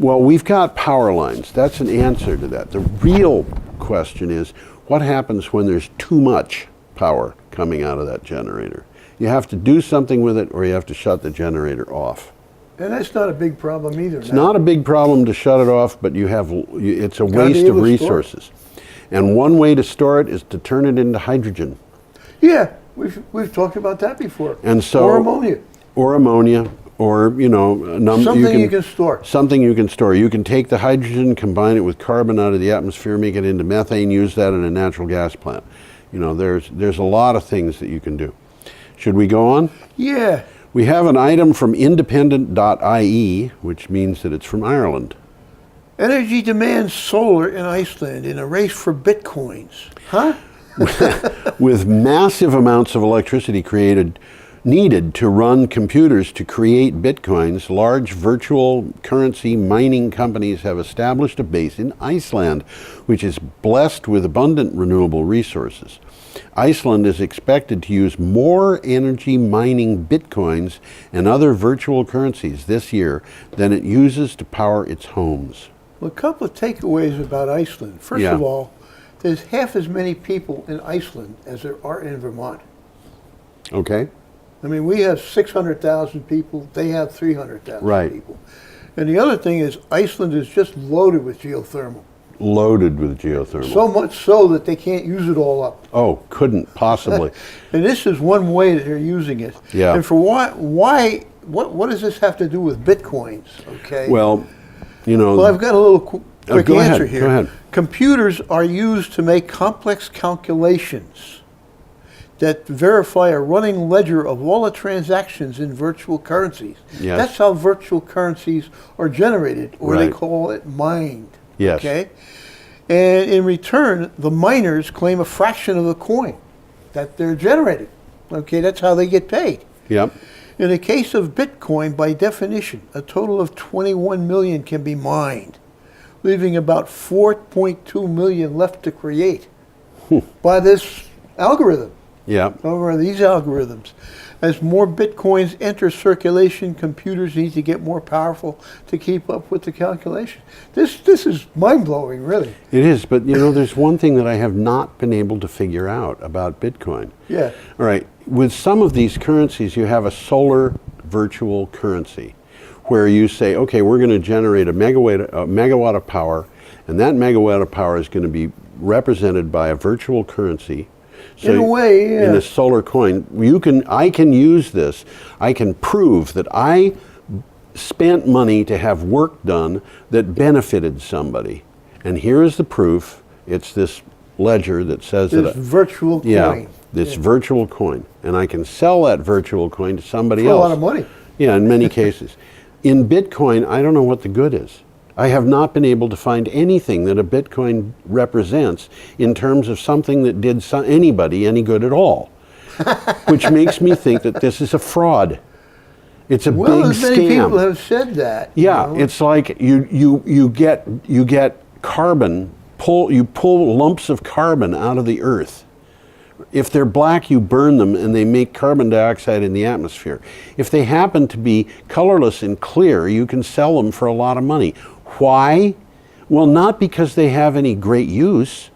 Well, we've got power lines. That's an answer to that. The real question is, what happens when there's too much power coming out of that generator? You have to do something with it, or you have to shut the generator off. And that's not a big problem either. It's not a big problem to shut it off, but it's a waste of resources. And one way to store it is to turn it into hydrogen. Yeah, we've talked about that before. And so, or ammonia. Or ammonia, or something you can store. Something you can store. You can take the hydrogen, combine it with carbon out of the atmosphere, make it into methane, use that in a natural gas plant. There's a lot of things that you can do. Should we go on? Yeah. We have an item from independent.ie, which means that it's from Ireland. Energy demands solar in Iceland in a race for bitcoins. Huh? With massive amounts of electricity needed to run computers to create bitcoins, large virtual currency mining companies have established a base in Iceland, which is blessed with abundant renewable resources. Iceland is expected to use more energy mining bitcoins and other virtual currencies this year than it uses to power its homes. Well, a couple of takeaways about Iceland. First of all, there's half as many people in Iceland as there are in Vermont. Okay. I mean, we have 600,000 people. They have 300,000 people. And the other thing is Iceland is just loaded with geothermal. Loaded with geothermal. So much so that they can't use it all up. Oh, couldn't possibly. And this is one way that they're using it. Yeah. And for why what does this have to do with bitcoins? Okay. Well, you know. Well, I've got a little quick go answer ahead, here. go ahead. Computers are used to make complex calculations that verify a running ledger of all the transactions in virtual currencies. Yes. That's how virtual currencies are generated, or they Right. call it mined. Yes. Okay? And in return, the miners claim a fraction of the coin that they're generating. Okay, that's how they get paid. Yep. In the case of Bitcoin, by definition, a total of 21 million can be mined, leaving about 4.2 million left to create by this algorithm, Yep. over these algorithms. As more Bitcoins enter circulation, computers need to get more powerful to keep up with the calculation. This is mind-blowing, really. It is, but you know, there's one thing that I have not been able to figure out about Bitcoin. Yeah. All right, with some of these currencies, you have a solar virtual currency where you say, okay, we're going to generate a megawatt of power, and that megawatt of power is going to be represented by a virtual currency. So In a way, yeah. in a solar coin, I can use this. I can prove that I spent money to have work done that benefited somebody. And here is the proof. It's this ledger that says This that virtual coin. yeah, this virtual coin, and I can sell that virtual coin to somebody For else. a lot of money. Yeah, in many cases. In Bitcoin, I don't know what the good is. I have not been able to find anything that a Bitcoin represents in terms of something that did anybody any good at all, which makes me think that this is a fraud. It's a Well, big as many scam. people have said that. Yeah, you know. it's like you get carbon. You pull lumps of carbon out of the earth. If they're black, you burn them and they make carbon dioxide in the atmosphere. If they happen to be colorless and clear, you can sell them for a lot of money. Why? Well, not because they have any great use.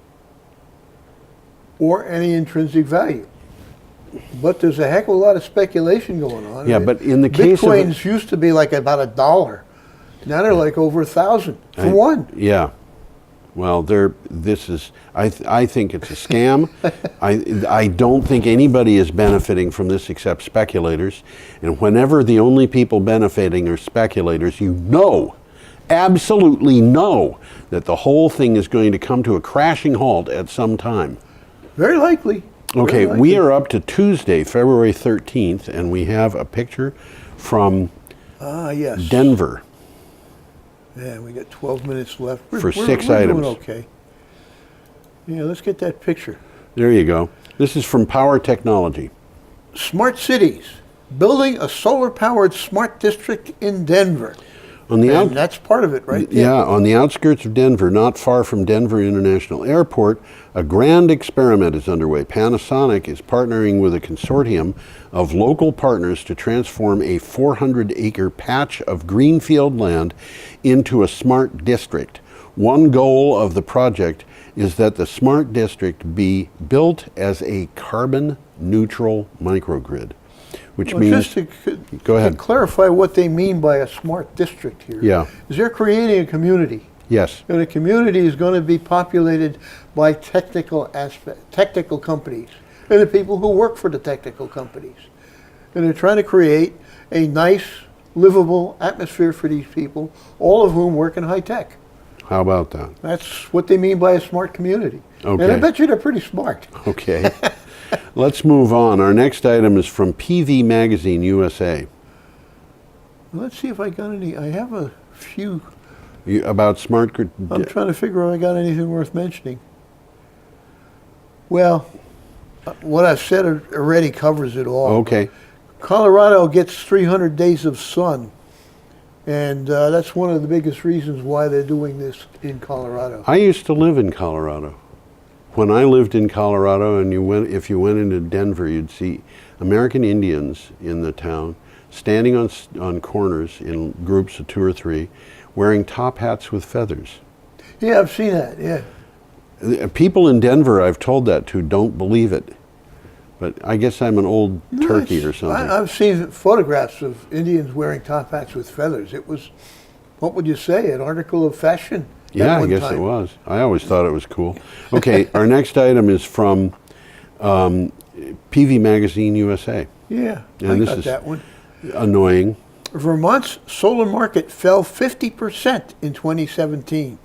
Or any intrinsic value. But there's a heck of a lot of speculation going on. Yeah, but in the case of Bitcoins used to be like about $1. Now they're like over 1,000 for one. Yeah. Well, I think it's a scam. I don't think anybody is benefiting from this except speculators. And whenever the only people benefiting are speculators, you know, absolutely know, that the whole thing is going to come to a crashing halt at some time. Very likely. Okay, Very we likely. are up to Tuesday, February 13th, and we have a picture from Yes. Denver. Yeah, we got 12 minutes left. For 6 we're items. Doing okay. Yeah, let's get that picture. There you go. This is from Power Technology. Smart cities. Building a solar-powered smart district in Denver. And that's part of it, right there. Yeah, on the outskirts of Denver, not far from Denver International Airport, a grand experiment is underway. Panasonic is partnering with a consortium of local partners to transform a 400-acre patch of greenfield land into a smart district. One goal of the project is that the smart district be built as a carbon-neutral microgrid, which means... Just Go ahead. to clarify what they mean by a smart district here. Yeah. Is they're creating a community. Yes. And the community is going to be populated by technical companies and the people who work for the technical companies. And they're trying to create a nice, livable atmosphere for these people, all of whom work in high tech. How about that? That's what they mean by a smart community. Okay. And I bet you they're pretty smart. Okay. Let's move on. Our next item is from PV Magazine USA. Let's see if I got any. I have a few. About smart grid. I'm trying to figure out if I got anything worth mentioning. Well, what I've said already covers it all. Okay. Colorado gets 300 days of sun, and that's one of the biggest reasons why they're doing this in Colorado. I used to live in Colorado. When I lived in Colorado, and if you went into Denver, you'd see American Indians in the town standing on corners in groups of 2 or 3, wearing top hats with feathers. Yeah, I've seen that, yeah. People in Denver, I've told that to, don't believe it. But I guess I'm an old turkey or something. I've seen photographs of Indians wearing top hats with feathers. It was, what would you say, an article of fashion? Yeah, I guess it was. I always thought it was cool. Okay, our next item is from PV Magazine USA. Yeah, And I this got is that one. Annoying. Vermont's solar market fell 50% in 2017.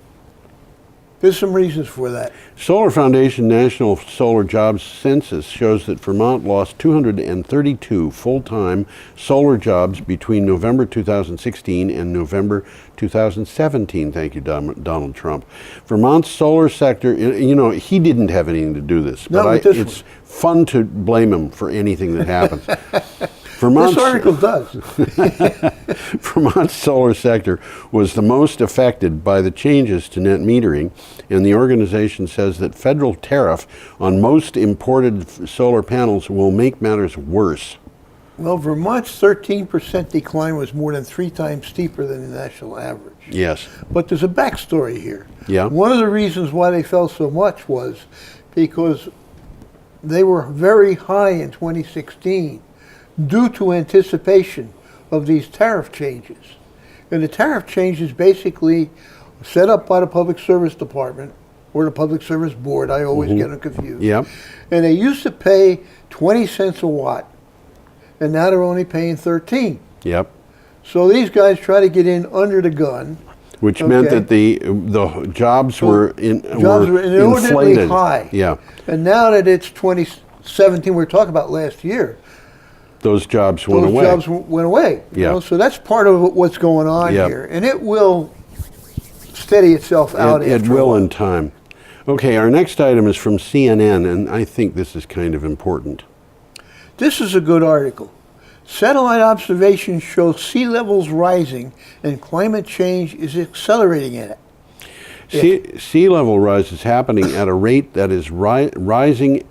There's some reasons for that. Solar Foundation National Solar Jobs Census shows that Vermont lost 232 full-time solar jobs between November 2016 and November 2017. Thank you, Donald Trump. Vermont's solar sector, you know, he didn't have anything to do this, but it's fun to blame him for anything that happens. This article does. Vermont's solar sector was the most affected by the changes to net metering, and the organization says that federal tariff on most imported solar panels will make matters worse. Well, Vermont's 13% decline was more than 3 times steeper than the national average. Yes. But there's a backstory here. Yeah. One of the reasons why they fell so much was because they were very high in 2016 due to anticipation of these tariff changes. And the tariff changes basically set up by the Public Service Department or the Public Service Board. I always get them confused. Yep. And they used to pay 20 cents a watt, and now they're only paying 13. Yep. So these guys try to get in under the gun. Which meant that the jobs were inordinately inflated. High. Yeah. And now that it's 2017, we're talking about last year, those jobs went away. Those jobs went away. Yeah. You know? So that's part of what's going on here. And it will steady itself out. It will in time. Okay, our next item is from CNN, and I think this is kind of important. This is a good article. Satellite observations show sea levels rising and climate change is accelerating in it. Sea level rise is happening at a rate that is rising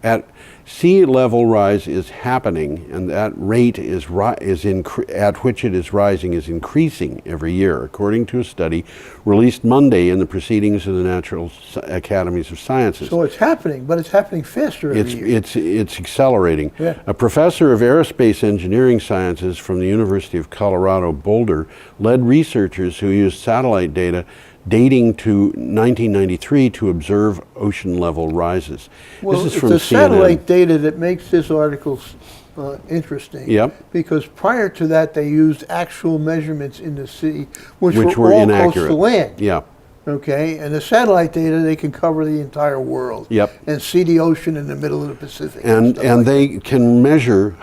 at sea level rise is happening, and that rate at which it is rising is increasing every year, according to a study released Monday in the Proceedings of the Natural Academies of Sciences. So it's happening, but it's happening faster every year. It's accelerating. Yeah. A professor of aerospace engineering sciences from the University of Colorado Boulder led researchers who used satellite data dating to 1993 to observe ocean level rises. Well, this is from it's the CNN. satellite data that makes this article interesting. Yep. Because prior to that, they used actual measurements in the sea, which were all inaccurate. close to land. Yeah. Okay, and the satellite data, they can cover the entire world. Yep. And see the ocean in the middle of the Pacific. And they can measure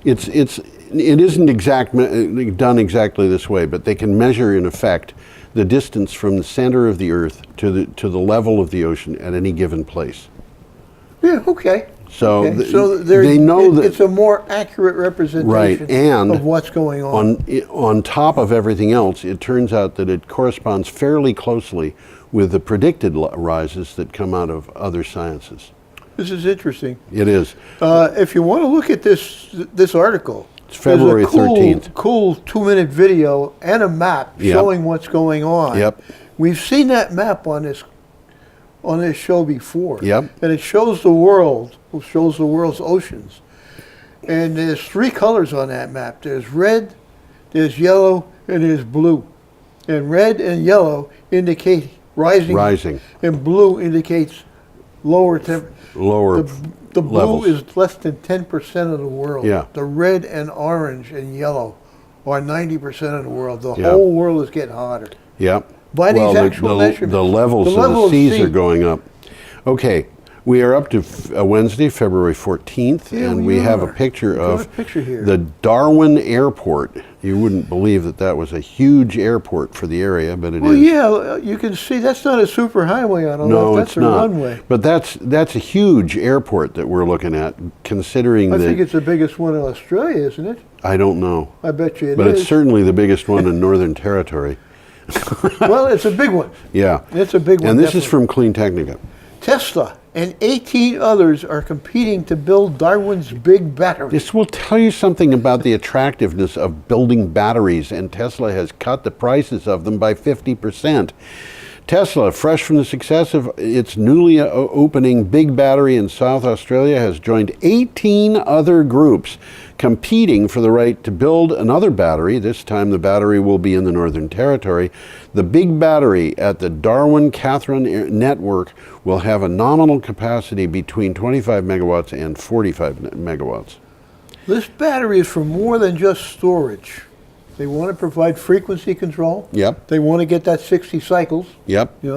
it isn't done exactly this way, but they can measure in effect the distance from the center of the Earth to the level of the ocean at any given place. Yeah. Okay. So, they know that it's a more accurate representation right, and of what's going on. On top of everything else, it turns out that it corresponds fairly closely with the predicted rises that come out of other sciences. This is interesting. It is. If you want to look at this article, it's February 13th. Cool 2-minute video and a map showing what's going on. Yep. We've seen that map on this show before. Yep. And it shows the world, shows the world's oceans. And there's 3 colors on that map. There's red, there's yellow, and there's blue. And red and yellow indicate rising. And blue indicates lower temperature. The blue levels. is less than 10% of the world. Yeah. The red and orange and yellow are 90% of the world. The whole world is getting hotter. Yep. By these actual measurements. The levels of the seas are going up. Okay, we are up to Wednesday, February 14th, and we have a picture of the Darwin Airport. You wouldn't believe that was a huge airport for the area, but it is. Well, yeah, you can see that's not a superhighway. I don't know if that's a runway. But that's a huge airport that we're looking at, considering I think it's the biggest one in Australia, isn't it? I don't know. I bet you it is. But it's certainly the biggest one in Northern Territory. Well, it's a big one. Yeah. It's a big one. And this is from Clean Technica. Tesla and 18 others are competing to build Darwin's big battery. This will tell you something about the attractiveness of building batteries, and Tesla has cut the prices of them by 50%. Tesla, fresh from the success of its newly opening big battery in South Australia, has joined 18 other groups competing for the right to build another battery. This time the battery will be in the Northern Territory. The big battery at the Darwin-Catherine network will have a nominal capacity between 25 megawatts and 45 megawatts. This battery is for more than just storage. They want to provide frequency control. Yep. They want to get that 60 cycles. Yep. You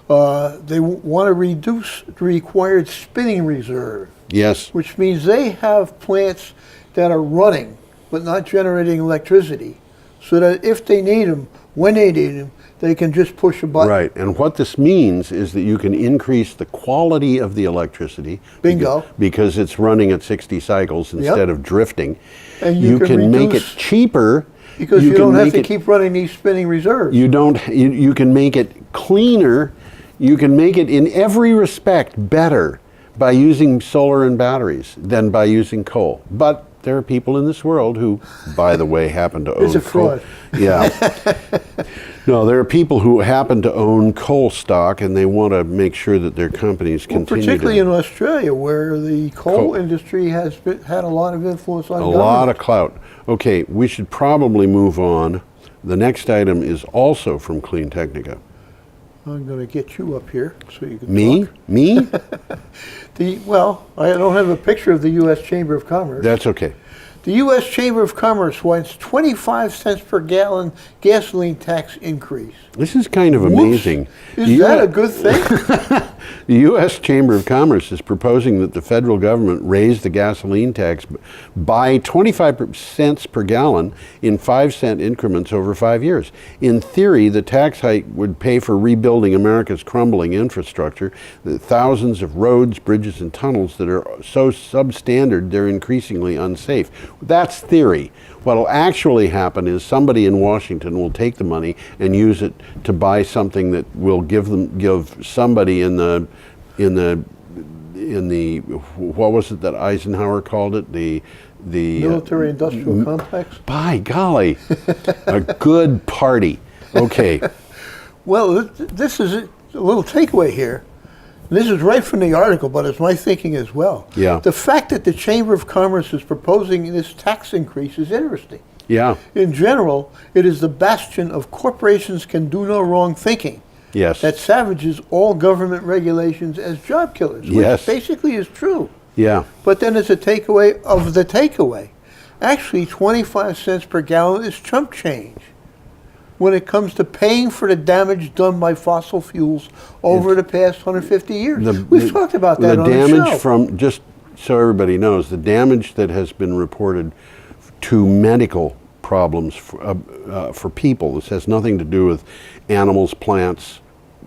know, they want to reduce the required spinning reserve, Yes. which means they have plants that are running but not generating electricity, so that if they need them, when they need them, they can just push a button. Right. And what this means is that you can increase the quality of the electricity. Bingo. Because it's running at 60 cycles instead of drifting. And you can make it reduce- cheaper. Because you don't can have make to it- keep running these spinning reserves. You can make it cleaner. You can make it in every respect better by using solar and batteries than by using coal. But there are people in this world who, by the way, happen to own It's a fraud. coal. Yeah. No, there are people who happen to own coal stock, and they want to make sure that their companies Well, continue particularly to in Australia, where the coal industry has had a lot of influence on a government. lot of clout. Okay, we should probably move on. The next item is also from Clean Technica. I'm going to get you up here so you can Me? talk. Me? Well, I don't have a picture of the U.S. Chamber of Commerce. That's okay. The U.S. Chamber of Commerce wants 25 cents per gallon gasoline tax increase. This is kind of Whoops. amazing. Is that a good thing? The U.S. Chamber of Commerce is proposing that the federal government raise the gasoline tax by 25 cents per gallon in 5-cent increments over 5 years. In theory, the tax hike would pay for rebuilding America's crumbling infrastructure, the thousands of roads, bridges, and tunnels that are so substandard they're increasingly unsafe. That's theory. What will actually happen is somebody in Washington will take the money and use it to buy something that will give somebody in the what was it that Eisenhower called it, the Military industrial complex? by golly, a good party. Okay. Well, this is a little takeaway here. This is right from the article, but it's my thinking as well. Yeah. The fact that the Chamber of Commerce is proposing this tax increase is interesting. Yeah. In general, it is the bastion of corporations can do no wrong thinking Yes. that savages all government regulations as job killers, which Yes. basically is true. Yeah. But then it's a takeaway of the takeaway. Actually, 25 cents per gallon is chump change when it comes to paying for the damage done by fossil fuels over the past 150 years. We've talked about that the on the damage show. from, just so everybody knows, the damage that has been reported to medical problems for people. This has nothing to do with animals, plants,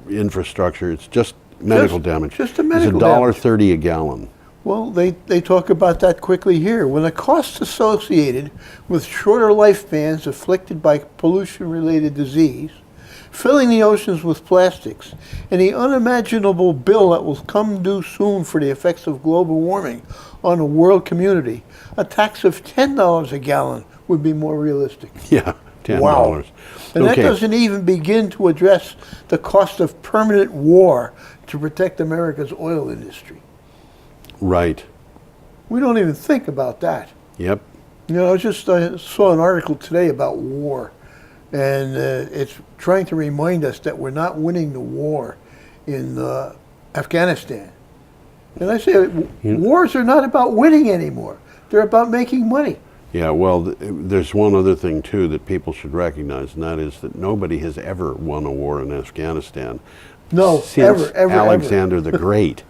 infrastructure. It's just medical damage. just the medical It's $1.30 a gallon. Well, they talk about that quickly here. When the costs associated with shorter lifespans afflicted by pollution-related disease, filling the oceans with plastics, and the unimaginable bill that will come due soon for the effects of global warming on the world community, a tax of $10 a gallon would be more realistic. Yeah, $10. Wow. And that Okay. doesn't even begin to address the cost of permanent war to protect America's oil industry. Right. We don't even think about that. Yep. You know, I saw an article today about war, and it's trying to remind us that we're not winning the war in Afghanistan. And I say, wars are not about winning anymore. They're about making money. Yeah, well, there's one other thing, too, that people should recognize, and that is that nobody has ever won a war in Afghanistan. No, Since ever. Alexander the Great.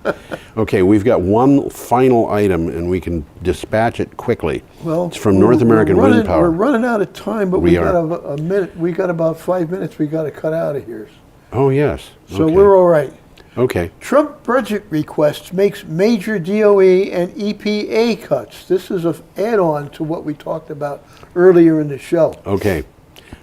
Okay, we've got one final item, and we can dispatch it quickly. Well, it's from North American Windpower. We're running out of time, but We we are. got a minute. We got about 5 minutes. We got to cut out of here. Oh, yes. So Okay. we're all right. Okay. Trump budget request makes major DOE and EPA cuts. This is an add-on to what we talked about earlier in the show. Okay.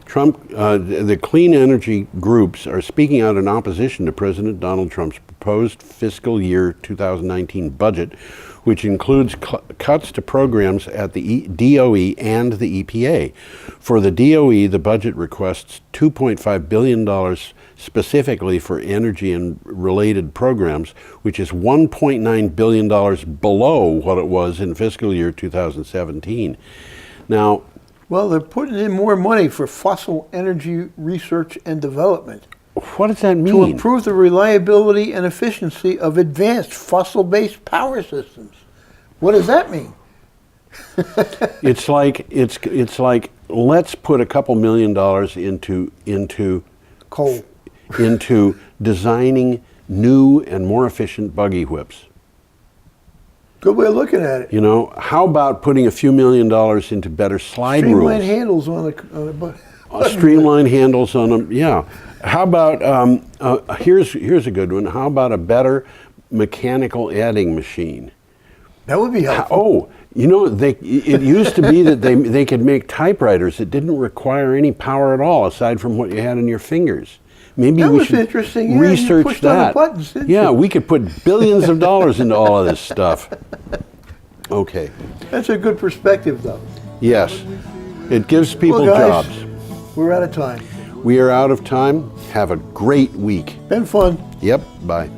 Trump, the clean energy groups are speaking out in opposition to President Donald Trump's proposed fiscal year 2019 budget, which includes cuts to programs at the DOE and the EPA. For the DOE, the budget requests $2.5 billion specifically for energy and related programs, which is $1.9 billion below what it was in fiscal year 2017. Now, Well, they're putting in more money for fossil energy research and development what does that mean? to improve the reliability and efficiency of advanced fossil-based power systems. What does that mean? It's like let's put a couple $1 million into Coal. into designing new and more efficient buggy whips. Good way of looking at it. You know, how about putting a few $1 million into better slide Streamlined rules? handles on a Streamlined handles on them. Yeah. How about here's a good one. How about a better mechanical adding machine? That would be helpful. Oh, you know, it used to be that they could make typewriters that didn't require any power at all, aside from what you had in your fingers. Maybe That we was should interesting. Yeah, you research pushed on the that. buttons, didn't Yeah, you? we could put billions of dollars into all of this stuff. Okay. That's a good perspective, though. Yes, it gives people Well, guys, jobs. we're out of time. We are out of time. Have a great week. Been fun. Yep. Bye.